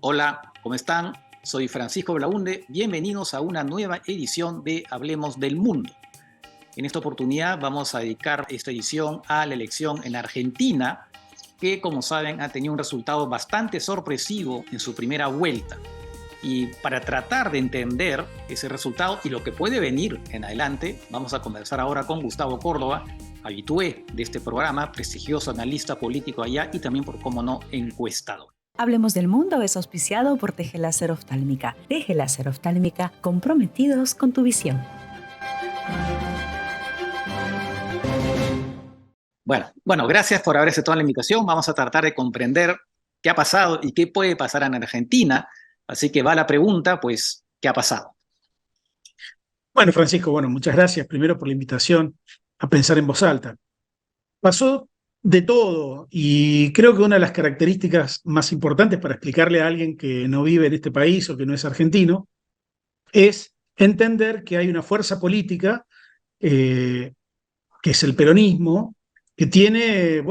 Hola, ¿cómo están? Soy Francisco Blaunde. Bienvenidos a una nueva edición de Hablemos del Mundo. En esta oportunidad vamos a dedicar esta edición a la elección en Argentina, que como saben ha tenido un resultado bastante sorpresivo en su primera vuelta. Y para tratar de entender ese resultado y lo que puede venir en adelante, vamos a conversar ahora con Gustavo Córdoba, habitué de este programa, prestigioso analista político allá y también, por cómo no, encuestador. Hablemos del Mundo es auspiciado por Teje Láser Oftálmica. Teje Láser Oftálmica, comprometidos con tu visión. Bueno, gracias por haber aceptado la invitación. Vamos a tratar de comprender qué ha pasado y qué puede pasar en Argentina. Así que va la pregunta, pues, ¿qué ha pasado? Bueno, Francisco, muchas gracias primero por la invitación a pensar en voz alta. Pasó de todo y creo que una de las características más importantes para explicarle a alguien que no vive en este país o que no es argentino es entender que hay una fuerza política que es el peronismo, que tiene,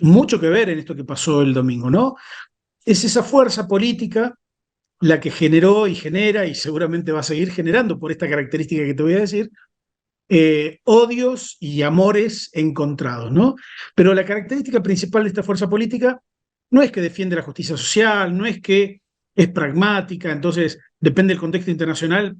mucho que ver en esto que pasó el domingo, ¿no? Es esa fuerza política la que generó y genera, y seguramente va a seguir generando por esta característica que te voy a decir, odios y amores encontrados, ¿no? Pero la característica principal de esta fuerza política no es que defiende la justicia social, no es que es pragmática, entonces depende del contexto internacional,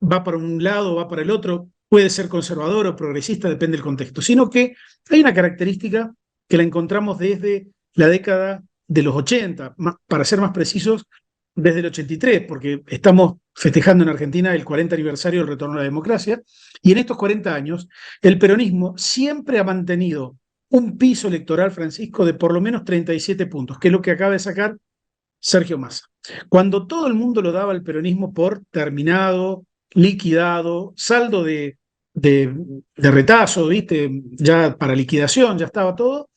va para un lado, va para el otro, puede ser conservador o progresista, depende del contexto, sino que hay una característica que la encontramos desde la década de los 80, para ser más precisos, desde el 83, porque estamos festejando en Argentina el 40 aniversario del retorno a la democracia, y en estos 40 años el peronismo siempre ha mantenido un piso electoral, Francisco, de por lo menos 37 puntos, que es lo que acaba de sacar Sergio Massa. Cuando todo el mundo lo daba al peronismo por terminado, liquidado, saldo de retazo, ¿viste? Ya para liquidación, ya estaba todo,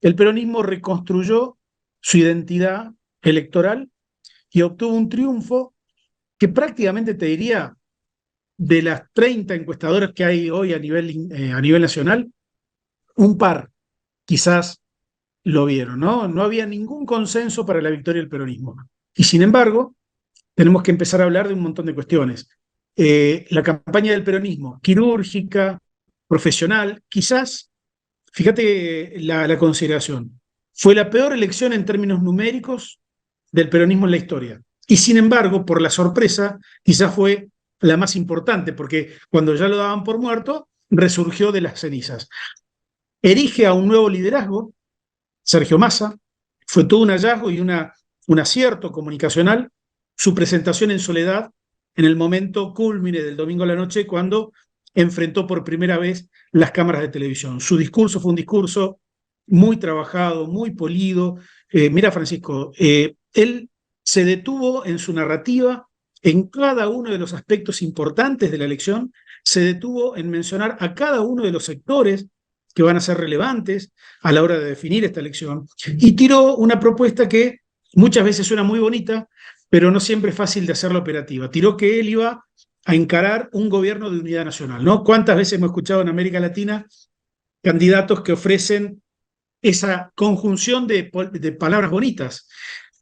el peronismo reconstruyó su identidad electoral y obtuvo un triunfo que prácticamente te diría, de las 30 encuestadoras que hay hoy a nivel nacional, un par quizás lo vieron, ¿no? No había ningún consenso para la victoria del peronismo. Y sin embargo, tenemos que empezar a hablar de un montón de cuestiones. La campaña del peronismo, quirúrgica, profesional, quizás, fíjate la consideración, fue la peor elección en términos numéricos del peronismo en la historia. Y sin embargo, por la sorpresa, quizás fue la más importante, porque cuando ya lo daban por muerto, resurgió de las cenizas. Erige a un nuevo liderazgo, Sergio Massa, fue todo un hallazgo y un acierto comunicacional, su presentación en soledad en el momento cúlmine del domingo a la noche, cuando enfrentó por primera vez las cámaras de televisión. Su discurso fue un discurso muy trabajado, muy polido. Mira, Francisco, él se detuvo en su narrativa en cada uno de los aspectos importantes de la elección, se detuvo en mencionar a cada uno de los sectores que van a ser relevantes a la hora de definir esta elección, y tiró una propuesta que muchas veces suena muy bonita, pero no siempre es fácil de hacerla operativa. Tiró que él iba a encarar un gobierno de unidad nacional, ¿no? ¿Cuántas veces hemos escuchado en América Latina candidatos que ofrecen esa conjunción de palabras bonitas?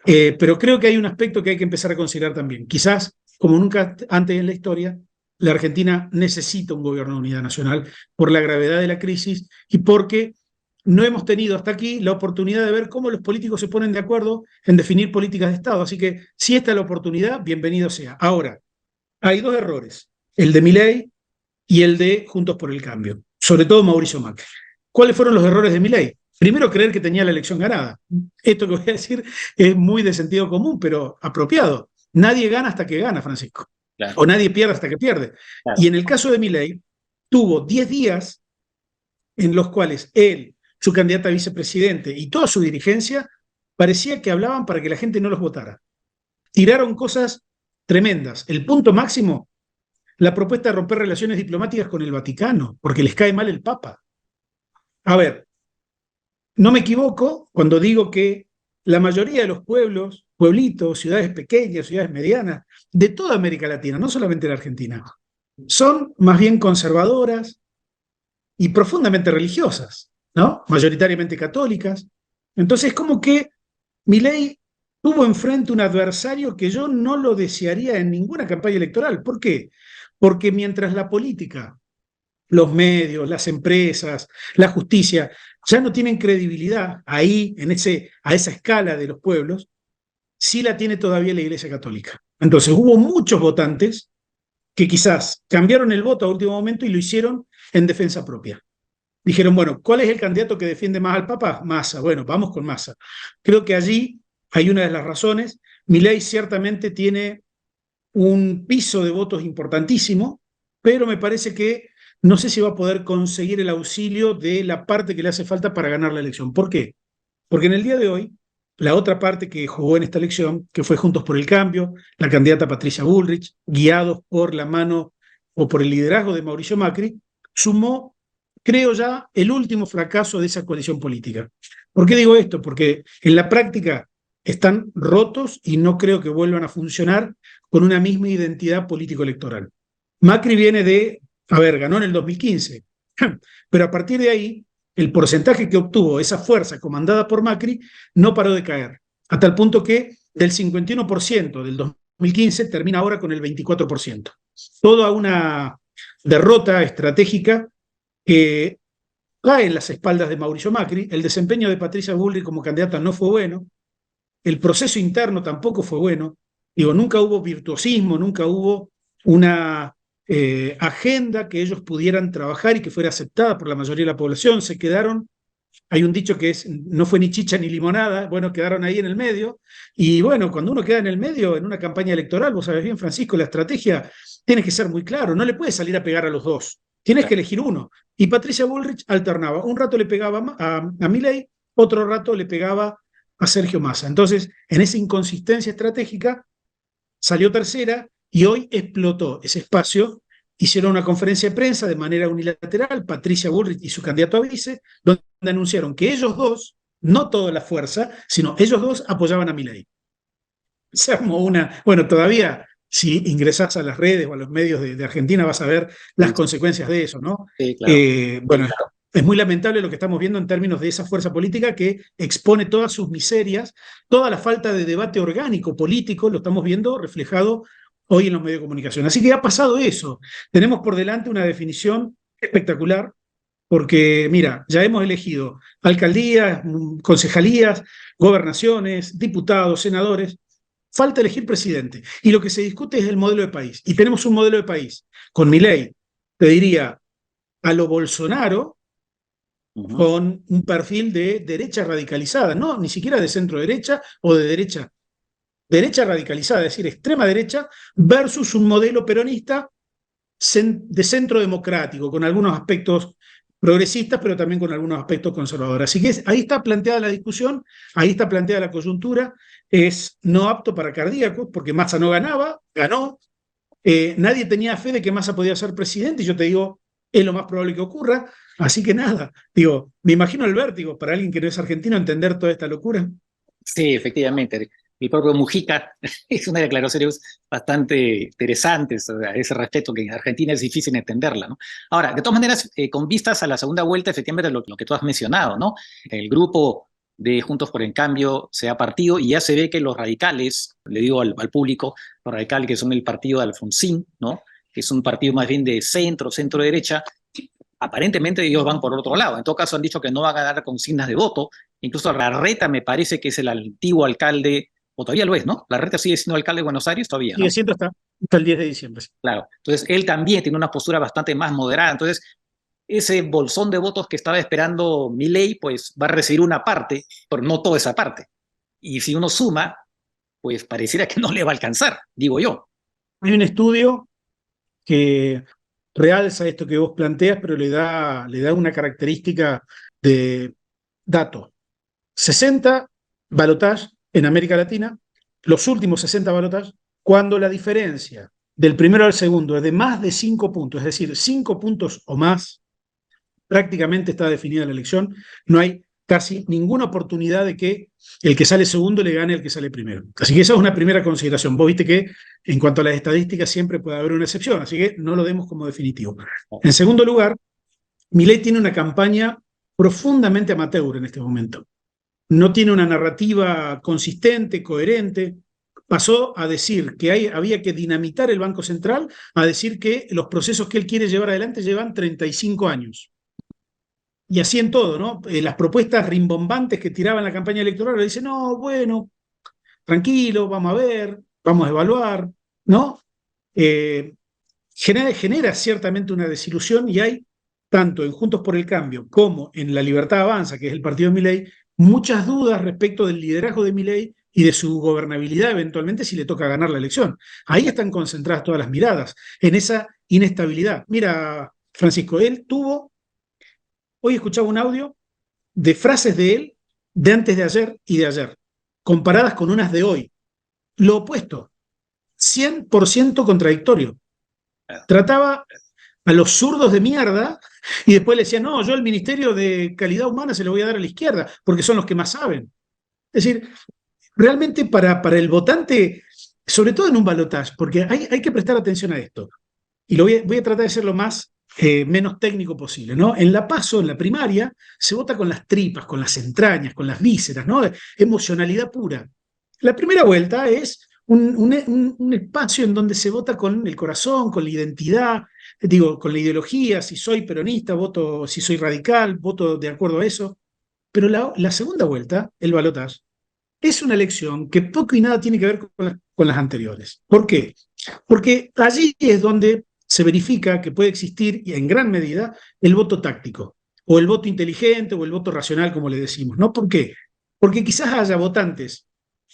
Pero creo que hay un aspecto que hay que empezar a considerar también. Quizás, como nunca antes en la historia, la Argentina necesita un gobierno de unidad nacional por la gravedad de la crisis y porque no hemos tenido hasta aquí la oportunidad de ver cómo los políticos se ponen de acuerdo en definir políticas de Estado. Así que, si esta es la oportunidad, bienvenido sea. Ahora, hay dos errores, el de Milei y el de Juntos por el Cambio, sobre todo Mauricio Macri. ¿Cuáles fueron los errores de Milei? Primero, creer que tenía la elección ganada. Esto que voy a decir es muy de sentido común, pero apropiado. Nadie gana hasta que gana, Francisco. Claro. O nadie pierde hasta que pierde. Claro. Y en el caso de Milei, tuvo 10 días en los cuales él, su candidata a vicepresidente y toda su dirigencia parecía que hablaban para que la gente no los votara. Tiraron cosas tremendas. El punto máximo, la propuesta de romper relaciones diplomáticas con el Vaticano, porque les cae mal el Papa. A ver, no me equivoco cuando digo que la mayoría de los pueblos, pueblitos, ciudades pequeñas, ciudades medianas, de toda América Latina, no solamente la Argentina, son más bien conservadoras y profundamente religiosas, ¿no? Mayoritariamente católicas. Entonces, como que Milei tuvo enfrente un adversario que yo no lo desearía en ninguna campaña electoral. ¿Por qué? Porque mientras la política, los medios, las empresas, la justicia, ya no tienen credibilidad ahí, a esa escala de los pueblos, sí la tiene todavía la Iglesia Católica. Entonces hubo muchos votantes que quizás cambiaron el voto a último momento y lo hicieron en defensa propia. Dijeron, bueno, ¿cuál es el candidato que defiende más al Papa? Massa. Bueno, vamos con Massa. Creo que allí hay una de las razones. Milei ciertamente tiene un piso de votos importantísimo, pero me parece que no sé si va a poder conseguir el auxilio de la parte que le hace falta para ganar la elección. ¿Por qué? Porque en el día de hoy, la otra parte que jugó en esta elección, que fue Juntos por el Cambio, la candidata Patricia Bullrich, guiados por la mano o por el liderazgo de Mauricio Macri, sumó, creo ya, el último fracaso de esa coalición política. ¿Por qué digo esto? Porque en la práctica están rotos y no creo que vuelvan a funcionar con una misma identidad político-electoral. Macri viene ganó en el 2015, pero a partir de ahí, el porcentaje que obtuvo esa fuerza comandada por Macri no paró de caer, a tal punto que del 51% del 2015 termina ahora con el 24%. Toda una derrota estratégica que cae en las espaldas de Mauricio Macri. El desempeño de Patricia Bullrich como candidata no fue bueno, el proceso interno tampoco fue bueno. Digo, nunca hubo virtuosismo, nunca hubo una agenda que ellos pudieran trabajar y que fuera aceptada por la mayoría de la población. Se quedaron, hay un dicho que no fue ni chicha ni limonada, bueno, quedaron ahí en el medio. Y bueno, cuando uno queda en el medio en una campaña electoral, vos sabés bien, Francisco, la estrategia tiene que ser muy claro, no le puedes salir a pegar a los dos, tienes que elegir uno. Y Patricia Bullrich alternaba, un rato le pegaba a Milei, otro rato le pegaba a Sergio Massa. Entonces, en esa inconsistencia estratégica, salió tercera y hoy explotó ese espacio. Hicieron una conferencia de prensa de manera unilateral, Patricia Bullrich y su candidato a vice, donde anunciaron que ellos dos, no toda la fuerza, sino ellos dos apoyaban a Milei. Se armó bueno, todavía si ingresás a las redes o a los medios de Argentina vas a ver las consecuencias de eso, ¿no? Sí, claro. Bueno, claro. Es muy lamentable lo que estamos viendo en términos de esa fuerza política que expone todas sus miserias, toda la falta de debate orgánico político, lo estamos viendo reflejado hoy en los medios de comunicación. Así que ha pasado eso. Tenemos por delante una definición espectacular, porque, mira, ya hemos elegido alcaldías, concejalías, gobernaciones, diputados, senadores. Falta elegir presidente. Y lo que se discute es el modelo de país. Y tenemos un modelo de país con Milei, te diría, a lo Bolsonaro, con un perfil de derecha radicalizada, no, ni siquiera de centro derecha o de derecha radicalizada, es decir, extrema derecha, versus un modelo peronista de centro democrático, con algunos aspectos progresistas, pero también con algunos aspectos conservadores. Así que ahí está planteada la discusión, ahí está planteada la coyuntura, es no apto para cardíacos, porque Massa no ganaba, ganó, nadie tenía fe de que Massa podía ser presidente, y yo te digo, es lo más probable que ocurra. Así que nada, digo, me imagino el vértigo para alguien que no es argentino entender toda esta locura. Sí, efectivamente. El propio Mujica es una declaración bastante interesante a ese respecto, que en Argentina es difícil entenderla, ¿no? Ahora, de todas maneras, con vistas a la segunda vuelta, efectivamente, lo que tú has mencionado, ¿no? El grupo de Juntos por el Cambio se ha partido y ya se ve que los radicales, le digo al público, los radicales que son el partido de Alfonsín, ¿no? Que es un partido más bien de centro-derecha, aparentemente ellos van por otro lado. En todo caso han dicho que no van a dar consignas de voto. Incluso Larreta me parece que es el antiguo alcalde, o todavía lo es, ¿no? Larreta sigue siendo alcalde de Buenos Aires todavía, ¿no? Sigue siendo hasta el 10 de diciembre. Claro. Entonces él también tiene una postura bastante más moderada. Entonces ese bolsón de votos que estaba esperando Milei, pues va a recibir una parte, pero no toda esa parte. Y si uno suma, pues pareciera que no le va a alcanzar, digo yo. Hay un estudio que realza esto que vos planteas, pero le da una característica de dato. 60 balotajes en América Latina, los últimos 60 balotajes, cuando la diferencia del primero al segundo es de más de 5 puntos, es decir, 5 puntos o más, prácticamente está definida la elección, no hay casi ninguna oportunidad de que el que sale segundo le gane al que sale primero. Así que esa es una primera consideración. Vos viste que en cuanto a las estadísticas siempre puede haber una excepción, así que no lo demos como definitivo. En segundo lugar, Milei tiene una campaña profundamente amateur en este momento. no tiene una narrativa consistente, coherente. Pasó a decir que había que dinamitar el Banco Central, a decir que los procesos que él quiere llevar adelante llevan 35 años. Y así en todo, ¿no? Las propuestas rimbombantes que tiraba en la campaña electoral, le dice, no, bueno, tranquilo, vamos a ver, vamos a evaluar, ¿no? Genera ciertamente una desilusión y hay, tanto en Juntos por el Cambio como en La Libertad Avanza, que es el partido de Milei, muchas dudas respecto del liderazgo de Milei y de su gobernabilidad eventualmente si le toca ganar la elección. Ahí están concentradas todas las miradas, en esa inestabilidad. Mira, Francisco, hoy escuchaba un audio de frases de él de antes de ayer y de ayer, comparadas con unas de hoy. Lo opuesto, 100% contradictorio. Trataba a los zurdos de mierda y después le decía, no, yo el Ministerio de Calidad Humana se lo voy a dar a la izquierda, porque son los que más saben. Es decir, realmente para el votante, sobre todo en un balotaje, porque hay que prestar atención a esto, y voy a tratar de ser lo menos técnico posible, ¿no? En la PASO, en la primaria, se vota con las tripas, con las entrañas, con las vísceras, ¿no? Emocionalidad pura. La primera vuelta es un espacio en donde se vota con el corazón, con la identidad, digo, con la ideología, si soy peronista, voto, si soy radical, voto de acuerdo a eso. Pero la segunda vuelta, el balotaje, es una elección que poco y nada tiene que ver con las anteriores. ¿Por qué? Porque allí es donde se verifica que puede existir, y en gran medida, el voto táctico, o el voto inteligente, o el voto racional, como le decimos, ¿no? ¿Por qué? Porque quizás haya votantes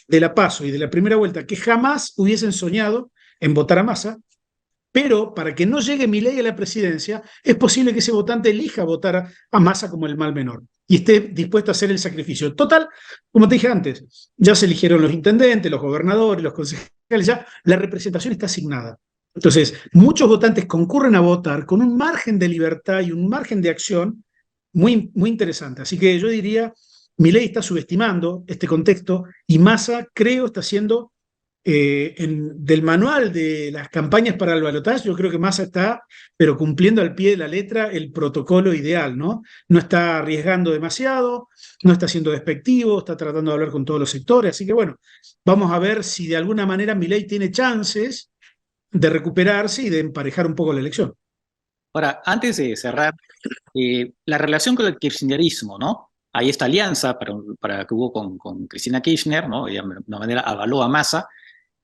de la PASO y de la primera vuelta que jamás hubiesen soñado en votar a Massa, pero para que no llegue Milei a la presidencia, es posible que ese votante elija votar a Massa como el mal menor y esté dispuesto a hacer el sacrificio. Total, como te dije antes, ya se eligieron los intendentes, los gobernadores, los concejales, ya la representación está asignada. Entonces, muchos votantes concurren a votar con un margen de libertad y un margen de acción muy, muy interesante. Así que yo diría, Milei está subestimando este contexto y Massa, creo, está haciendo del manual de las campañas para el balotaje, yo creo que Massa está, pero cumpliendo al pie de la letra el protocolo ideal, ¿no? No está arriesgando demasiado, no está siendo despectivo, está tratando de hablar con todos los sectores, así que bueno, vamos a ver si de alguna manera Milei tiene chances de recuperarse y de emparejar un poco la elección. Ahora, antes de cerrar, la relación con el kirchnerismo, ¿no? Hay esta alianza que hubo con Cristina Kirchner, ¿no? Ella de una manera avaló a Massa.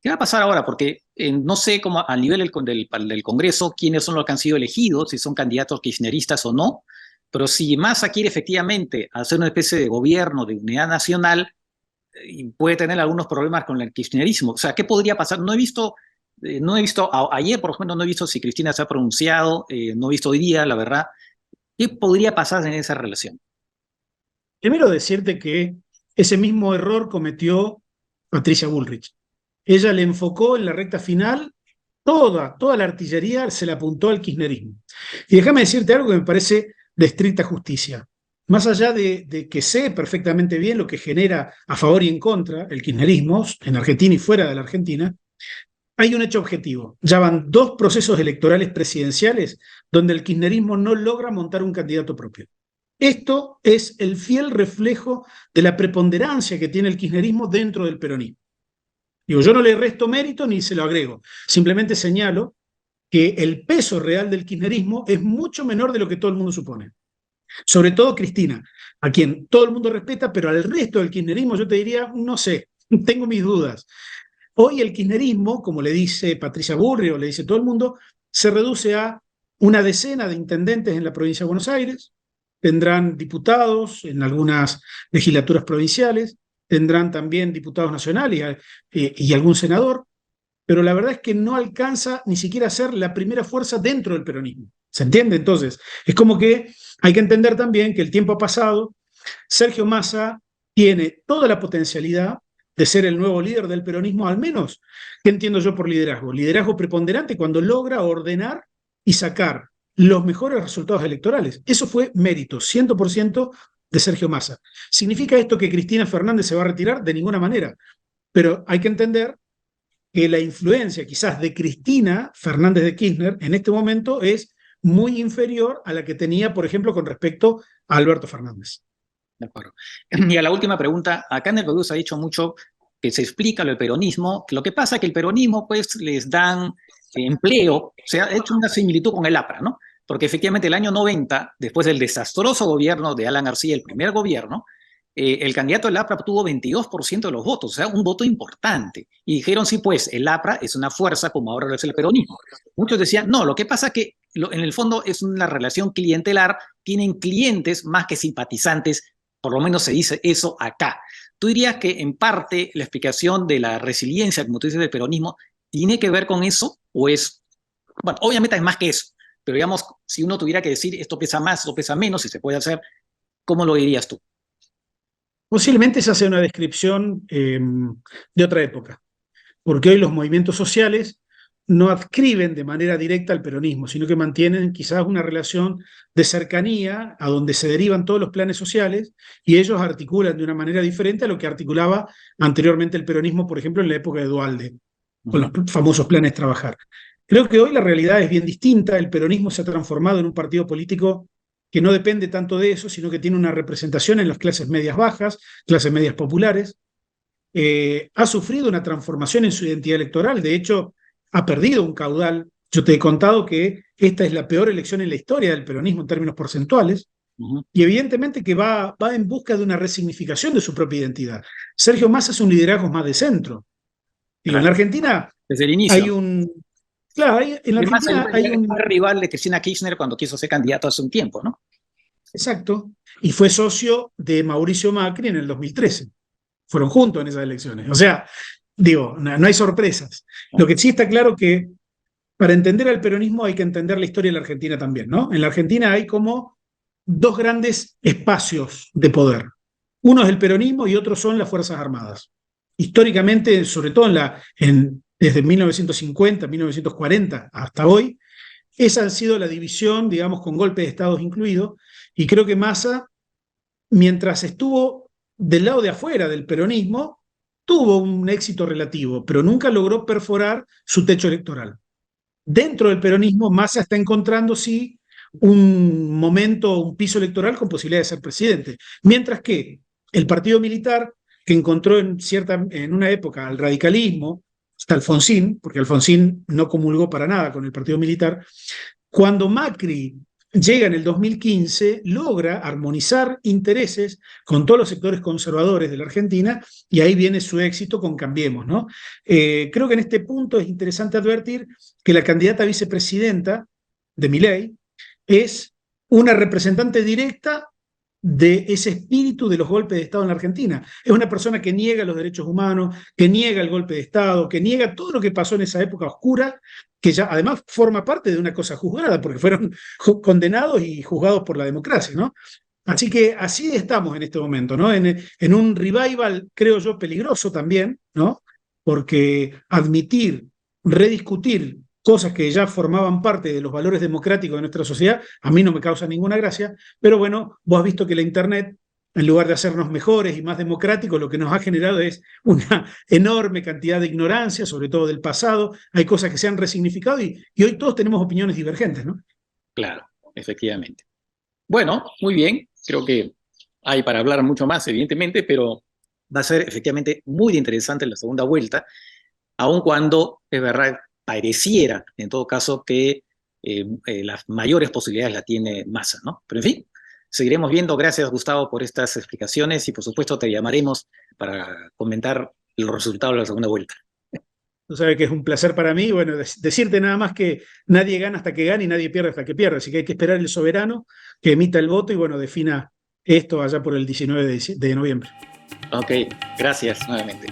¿Qué va a pasar ahora? Porque no sé cómo a nivel del Congreso quiénes son los que han sido elegidos, si son candidatos kirchneristas o no, pero si Massa quiere efectivamente hacer una especie de gobierno de unidad nacional, puede tener algunos problemas con el kirchnerismo. O sea, ¿qué podría pasar? Ayer, por ejemplo, no he visto si Cristina se ha pronunciado, no he visto hoy día, la verdad. ¿Qué podría pasar en esa relación? Primero decirte que ese mismo error cometió Patricia Bullrich. Ella le enfocó en la recta final, toda la artillería se la apuntó al kirchnerismo. Y déjame decirte algo que me parece de estricta justicia. Más allá de que sé perfectamente bien lo que genera a favor y en contra el kirchnerismo, en Argentina y fuera de la Argentina, hay un hecho objetivo. Ya van 2 procesos electorales presidenciales donde el kirchnerismo no logra montar un candidato propio. Esto es el fiel reflejo de la preponderancia que tiene el kirchnerismo dentro del peronismo. Digo, yo no le resto mérito ni se lo agrego, simplemente señalo que el peso real del kirchnerismo es mucho menor de lo que todo el mundo supone. Sobre todo Cristina, a quien todo el mundo respeta, pero al resto del kirchnerismo yo te diría, no sé, tengo mis dudas. Hoy el kirchnerismo, como le dice Patricia Bullrich o le dice todo el mundo, se reduce a una decena de intendentes en la provincia de Buenos Aires, tendrán diputados en algunas legislaturas provinciales, tendrán también diputados nacionales y algún senador, pero la verdad es que no alcanza ni siquiera a ser la primera fuerza dentro del peronismo. ¿Se entiende? Entonces, es como que hay que entender también que el tiempo ha pasado, Sergio Massa tiene toda la potencialidad de ser el nuevo líder del peronismo, al menos, ¿qué entiendo yo por liderazgo? Liderazgo preponderante cuando logra ordenar y sacar los mejores resultados electorales. Eso fue mérito, 100% de Sergio Massa. ¿Significa esto que Cristina Fernández se va a retirar? De ninguna manera. Pero hay que entender que la influencia quizás de Cristina Fernández de Kirchner en este momento es muy inferior a la que tenía, por ejemplo, con respecto a Alberto Fernández. De acuerdo. Y a la última pregunta, acá en el Perú se ha dicho mucho que se explica lo del peronismo, que lo que pasa es que el peronismo pues les dan empleo, se ha hecho una similitud con el APRA, ¿no? Porque efectivamente el año 90, después del desastroso gobierno de Alan García, el primer gobierno, el candidato del APRA obtuvo 22% de los votos, o sea, un voto importante. Y dijeron, sí, pues el APRA es una fuerza como ahora lo es el peronismo. Muchos decían, no, lo que pasa es que en el fondo es una relación clientelar, tienen clientes más que simpatizantes, por lo menos se dice eso acá. ¿Tú dirías que en parte la explicación de la resiliencia, como tú dices, del peronismo, tiene que ver con eso? ¿O es, bueno, obviamente es más que eso, pero digamos, si uno tuviera que decir esto pesa más, esto pesa menos, si se puede hacer, ¿cómo lo dirías tú? Posiblemente se hace una descripción de otra época, porque hoy los movimientos sociales no adscriben de manera directa al peronismo, sino que mantienen quizás una relación de cercanía a donde se derivan todos los planes sociales y ellos articulan de una manera diferente a lo que articulaba anteriormente el peronismo, por ejemplo, en la época de Duhalde, con los famosos planes Trabajar. Creo que hoy la realidad es bien distinta, el peronismo se ha transformado en un partido político que no depende tanto de eso, sino que tiene una representación en las clases medias bajas, clases medias populares, ha sufrido una transformación en su identidad electoral, de hecho, ha perdido un caudal. Yo te he contado que esta es la peor elección en la historia del peronismo en términos porcentuales, y evidentemente que va en busca de una resignificación de su propia identidad. Sergio Massa es un liderazgo más de centro. Digo, en la Argentina desde el inicio. hay un... Claro, en la Además, Argentina hay un... fue rival de Cristina Kirchner cuando quiso ser candidato hace un tiempo, ¿no? Exacto. Y fue socio de Mauricio Macri en el 2013. Fueron juntos en esas elecciones. O sea, digo, no hay sorpresas. Lo que sí está claro que para entender al peronismo hay que entender la historia de la Argentina también, ¿no? En la Argentina hay como dos grandes espacios de poder. Uno es el peronismo y otro son las Fuerzas Armadas. Históricamente, sobre todo desde 1950, 1940 hasta hoy, esa ha sido la división, digamos, con golpes de Estado incluidos, y creo que Massa, mientras estuvo del lado de afuera del peronismo, tuvo un éxito relativo, pero nunca logró perforar su techo electoral. Dentro del peronismo, Massa está encontrando, sí, un momento, un piso electoral con posibilidad de ser presidente. Mientras que el partido militar, que encontró en una época al radicalismo, hasta Alfonsín, porque Alfonsín no comulgó para nada con el partido militar, cuando Macri llega en el 2015, logra armonizar intereses con todos los sectores conservadores de la Argentina y ahí viene su éxito con Cambiemos, ¿no? Creo que en este punto es interesante advertir que la candidata a vicepresidenta de Milei es una representante directa de ese espíritu de los golpes de Estado en la Argentina. Es una persona que niega los derechos humanos, que niega el golpe de Estado, que niega todo lo que pasó en esa época oscura, que ya además forma parte de una cosa juzgada, porque fueron condenados y juzgados por la democracia, ¿no? Así que así estamos en este momento, ¿no? En un revival, creo yo, peligroso también, ¿no? Porque admitir, rediscutir cosas que ya formaban parte de los valores democráticos de nuestra sociedad, a mí no me causa ninguna gracia, pero bueno, vos has visto que la Internet, en lugar de hacernos mejores y más democráticos, lo que nos ha generado es una enorme cantidad de ignorancia, sobre todo del pasado. Hay cosas que se han resignificado y hoy todos tenemos opiniones divergentes, ¿no? Claro, efectivamente. Bueno, muy bien. Creo que hay para hablar mucho más, evidentemente, pero va a ser efectivamente muy interesante la segunda vuelta, aun cuando, es verdad, pareciera, en todo caso, que las mayores posibilidades la tiene Massa, ¿no? Pero en fin, seguiremos viendo. Gracias, Gustavo, por estas explicaciones y por supuesto te llamaremos para comentar los resultados de la segunda vuelta. Tú sabes que es un placer para mí, bueno, decirte nada más que nadie gana hasta que gane y nadie pierde hasta que pierde, así que hay que esperar el soberano que emita el voto y bueno, defina esto allá por el 19 de noviembre. Ok, gracias nuevamente.